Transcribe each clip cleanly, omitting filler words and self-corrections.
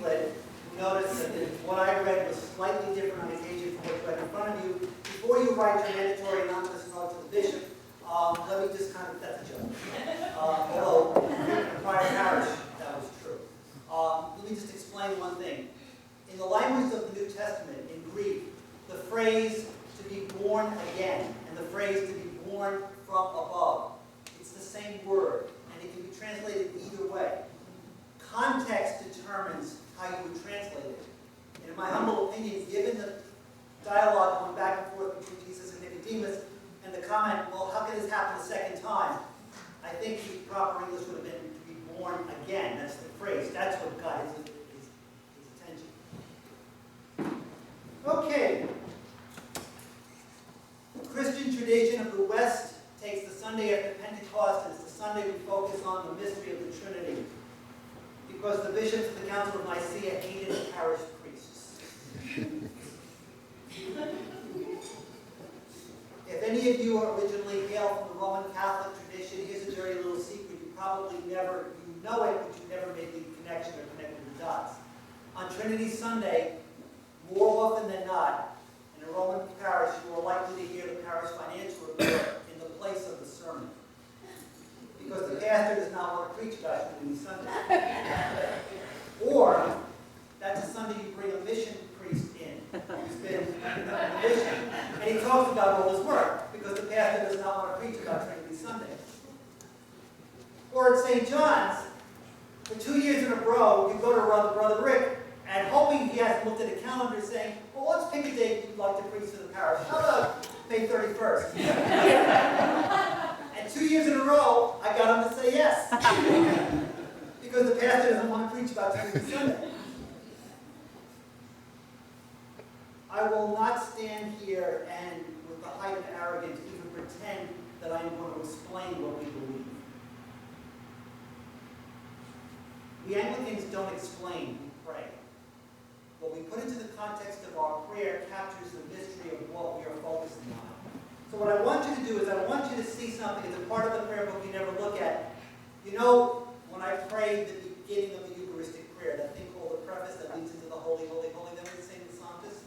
leaflet, you notice that what I read was slightly different on occasion from what you had in front of you. Before you write your mandatory anonymous note to the bishop, let me just that's a joke. Although in the prior parish, that was true. Let me just explain one thing. In the language of the New Testament, in Greek, the phrase to be born again and the phrase to be born from above, it's the same word, and it can be translated either way. Context determines how you would translate it. And in my humble opinion, given the dialogue going back and forth between Jesus and Nicodemus, and the comment, well, how can this happen a second time? I think the proper English would have been to be born again. That's the phrase. That's what got his attention. Okay. The Christian tradition of the West takes the Sunday after Pentecost, and it's the Sunday we focus on the mystery of the Trinity. Because the bishops of the Council of Nicaea hated parish priests. If any of you originally hail from the Roman Catholic tradition, here's a dirty little secret. You probably never, you know it, but you never made the connection or connected the dots. On Trinity Sunday, more often than not, in a Roman parish, you are likely to hear the parish financial report in the place of the sermon. Because the pastor does not want to preach about Trinity Sunday. Or, that's a Sunday you bring a mission priest in, who's been on a mission, and he talks about all his work, because the pastor does not want to preach about Trinity Sunday. Or at St. John's, for 2 years in a row, you go to Brother Rick, and hoping he hasn't looked at a calendar saying, well, let's pick a date you'd like to preach to the parish. How about May 31st? And 2 years in a row, I got him to say yes. Because the pastor doesn't want to preach about Trinity Sunday. I will not stand here and, with the height of arrogance, even pretend that I am going to explain what we believe. We Anglicans don't explain, we pray. What we put into the context of our prayer captures the mystery of what we are focusing on. So what I want you to do is I want you to see something as a part of the prayer book you never look at. You know, when I pray the beginning of the Eucharistic prayer, that thing called the preface that leads into the Holy, Holy, Holy, then we sing the Sanctus.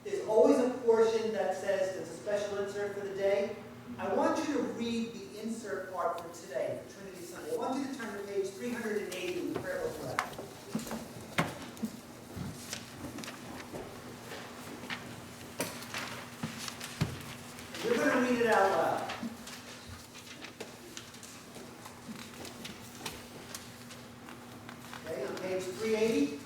There's always a portion that says there's a special insert for the day. I want you to read the insert part for today, for Trinity Sunday. I want you to turn to page 380 in the prayer book rack. We're going to read it out loud. Okay, on page 380.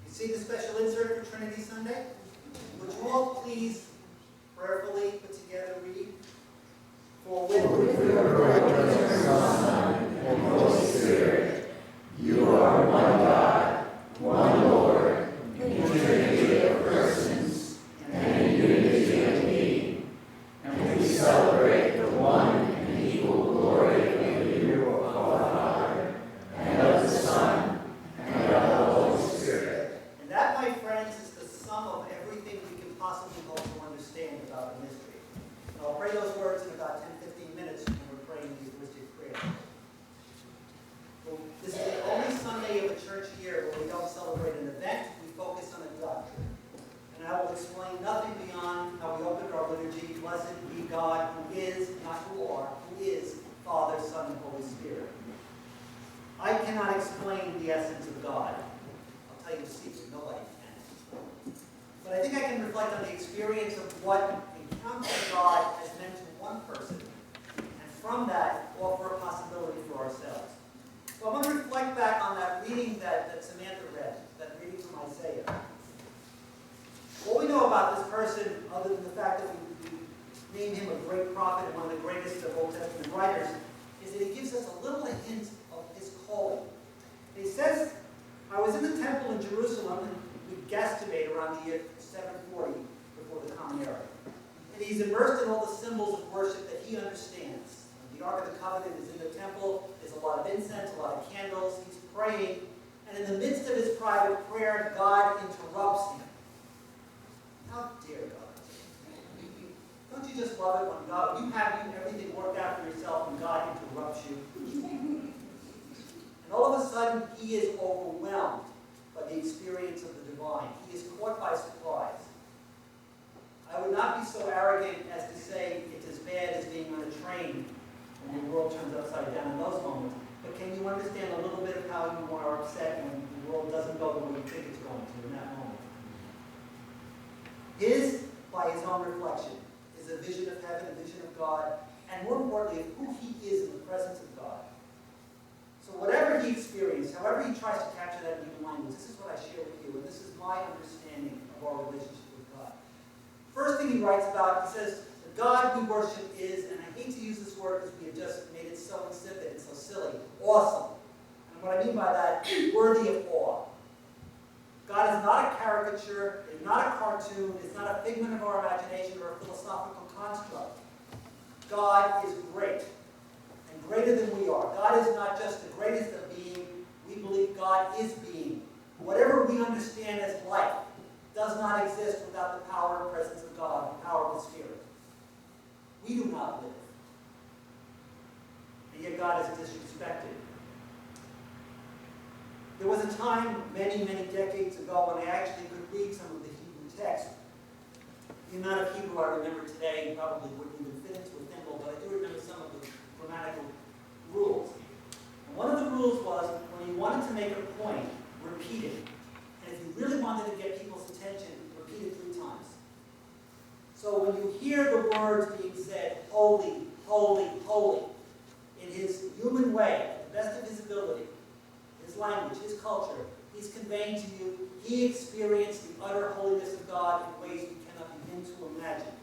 You see the special insert for Trinity Sunday? Would you all please prayerfully put together read? For with the Son and Holy Spirit, you are one God, one Lord, in Trinity of persons, and in unity of being. And we celebrate the one and equal glory of you, O Father, and of the Son, and of the Holy Spirit. And that, my friends, is the sum of everything we can possibly hope to understand about the mystery. And I'll pray those words in about 10-15 minutes when we're praying the Eucharistic prayer. Well, this is the only Sunday of a church year where we don't celebrate an event, we focus on a doctrine. And I will explain nothing beyond how we opened our liturgy. Blessed be God, who is, not who are, who is Father, Son, and Holy Spirit. I cannot explain the essence of God. I'll tell you the secret, nobody can. But I think I can reflect on the experience of what encountering God has meant to one person, and from that, offer a possibility for ourselves. So I want to reflect back on that reading that Samantha read, that reading from Isaiah. What we know about this person, other than the fact that we named him a great prophet and one of the greatest of Old Testament writers, is that he gives us a little hint of his calling. He says, I was in the temple in Jerusalem, and we guesstimate around the year 740 before the Common Era. And he's immersed in all the symbols of worship that he understands. The Ark of the Covenant is in the temple. There's a lot of incense, a lot of candles. He's praying. And in the midst of his private prayer, God interrupts him. How dare God? Don't you just love it when God, you have everything worked out for yourself and God interrupts you? sudden he is overwhelmed by the experience of the divine. He is caught by surprise. I would not be so arrogant as to say it's as bad as being on a train when the world turns upside down in those moments. But can you understand a little bit of how you are upset when the world doesn't go the way you think it's going to in that moment? His, by his own reflection, is a vision of heaven, a vision of God, and more importantly, of who he is in the presence of God. So whatever he experienced, however he tries to capture that in human language, this is what I share with you, and this is my understanding of our relationship with God. First thing he writes about, he says, the God we worship is, and I hate to use this word because we have just made it so insipid and so silly, awesome. And what I mean by that, worthy of awe. God is not a caricature, is not a cartoon, is not a figment of our imagination or a philosophical construct. God is great, and greater than we are. God is not just the greatest of being, we believe God is being. Whatever we understand as life does not exist without the power and presence of God, the power of the Spirit. We do not live. And yet God is disrespected. There was a time many, many decades ago when I actually could read some of the Hebrew text. The amount of Hebrew I remember today probably wouldn't even fit into a thimble, but I do remember some of the grammatical rules. And one of the rules was when you wanted to make a point, repeat it. And if you really wanted to get people's attention, repeat it 3 times. So when you hear the words being said, holy, holy, holy, in his human way, to the best of his ability, his language, his culture, he's conveying to you, he experienced the utter holiness of God in ways we cannot begin to imagine.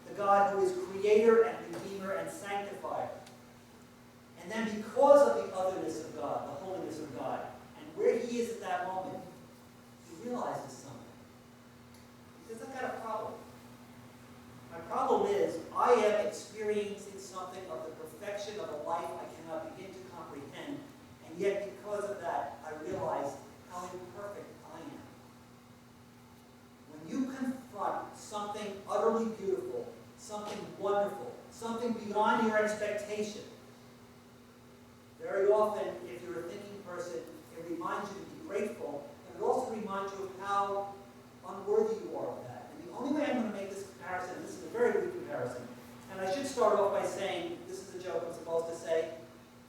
The God who is creator and redeemer and sanctifier. And then because of the otherness of God, the holiness of God, and where he is at that moment, he realizes something. He says, I've got a problem. My problem is, I am experiencing something of the perfection of a life I cannot begin to comprehend, and yet because of that, I realize how imperfect I am. When you confront something utterly beautiful, something wonderful, something beyond your expectation, very often, if you're a thinking person, it reminds you to be grateful, but it also reminds you of how unworthy you are of that. And the only way I'm going to make this comparison, and this is a very weak comparison, and I should start off by saying, this is a joke I'm supposed to say,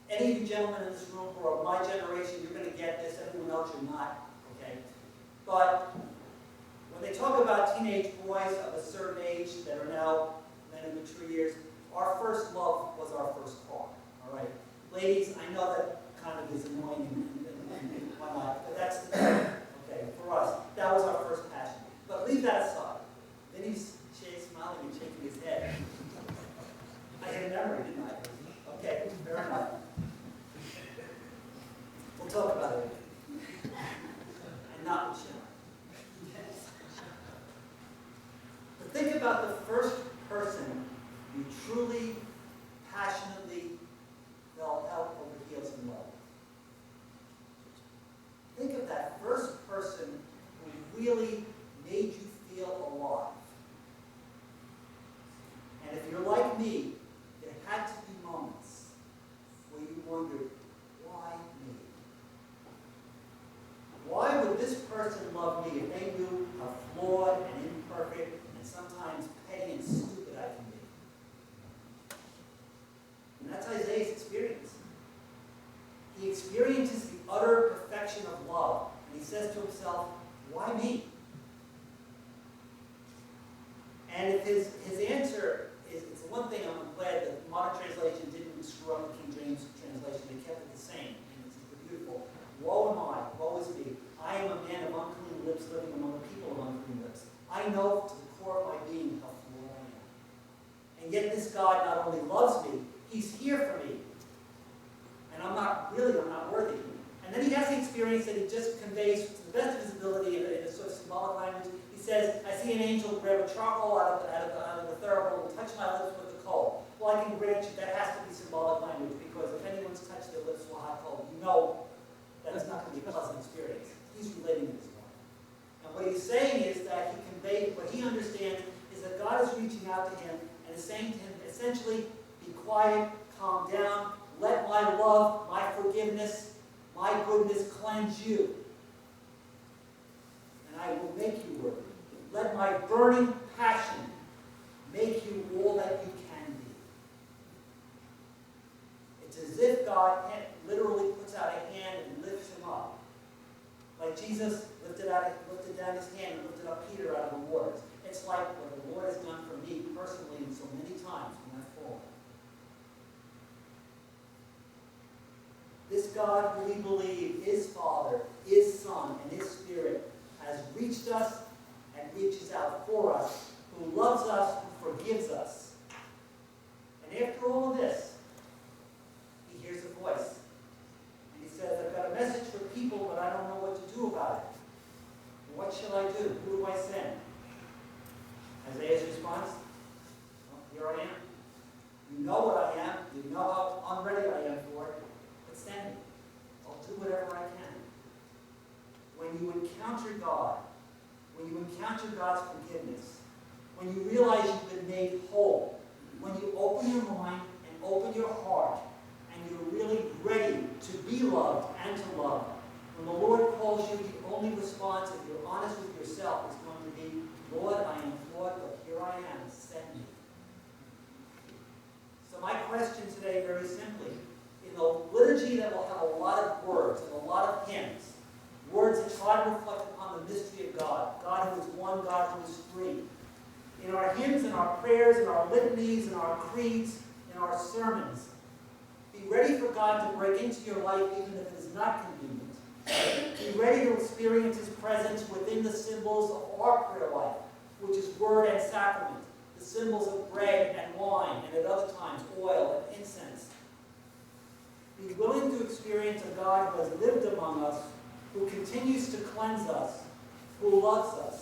any of you gentlemen in this room who are of my generation, you're going to get this, everyone else you're not, okay? But when they talk about teenage boys of a certain age that are now men in mature years, our first love was our first car, all right? Ladies, I know that kind of is annoying and whatnot, but that's the truth, okay? For us, that was our first passion. But leave that aside. Then he's smiling and shaking his head. I had a memory, didn't I? Okay, fair enough. We'll talk about it. And not with Sharon. But think about the first person you truly, passionately fell out over heels in love. Think of that first person who really made you feel alive. And if you're like me, there had to be moments where you wondered, why me? Why would this person love me if they knew how flawed and imperfect and sometimes petty and stupid I can be? And that's Isaiah's experience. He experiences the utter perfection of love, and he says to himself, why me? And if his answer is, it's the one thing I'm glad that the modern translation didn't screw up the King James translation, they kept it the same, and it's beautiful. Woe am I, woe is me. I am a man of unclean lips living among a people of unclean lips. I know to the core of my being how flawed I am. And yet this God not only loves me, he's here for me. And I'm not worthy. And then he has the experience that he just conveys to the best of his ability in a sort of symbolic language. He says, I see an angel grab a charcoal out of the thurible and touch my lips with the coal. Well, I can grant you that has to be symbolic language, because if anyone's touched their lips with a hot coal, you know that it's not going to be a pleasant experience. He's relating to this one. And what he's saying is that he conveyed, what he understands is that God is reaching out to him and is saying to him, essentially, be quiet, calm down, let my love, my forgiveness, my goodness cleanse you, and I will make you worthy. Let my burning passion make you all that you can be. It's as if God literally puts out a hand and lifts him up. Like Jesus lifted down his hand and lifted up Peter out of the waters. It's like what the Lord has done for me personally and so many times when I've fallen. This God who we believe is Father, is Son, and is Spirit has reached us and reaches out for us, who loves us, who forgives us. And after all of this, he hears a voice. And he says, I've got a message for people, but I don't know what to do about it. What shall I do? Who do I send? Isaiah's response, well, here I am. You know what I am. You know how unready I am for it. But send me. I'll do whatever I can. When you encounter God, when you encounter God's forgiveness, when you realize you've been made whole, when you open your mind and open your heart, and you're really ready to be loved and to love, when the Lord calls you, the only response, if you're honest with yourself, is going to be, Lord, I am flawed, but here I am, send me. So my question today, very simply, in the liturgy that will have a lot of words and a lot of hymns, words that try to reflect upon the mystery of God, God who is one, God who is three. In our hymns, in our prayers, in our litanies, in our creeds, in our sermons, be ready for God to break into your life even if it is not convenient. Be ready to experience his presence within the symbols of our prayer life, which is word and sacrament, the symbols of bread and wine, and at other times oil and incense. Be willing to experience a God who has lived among us, who continues to cleanse us, who loves us,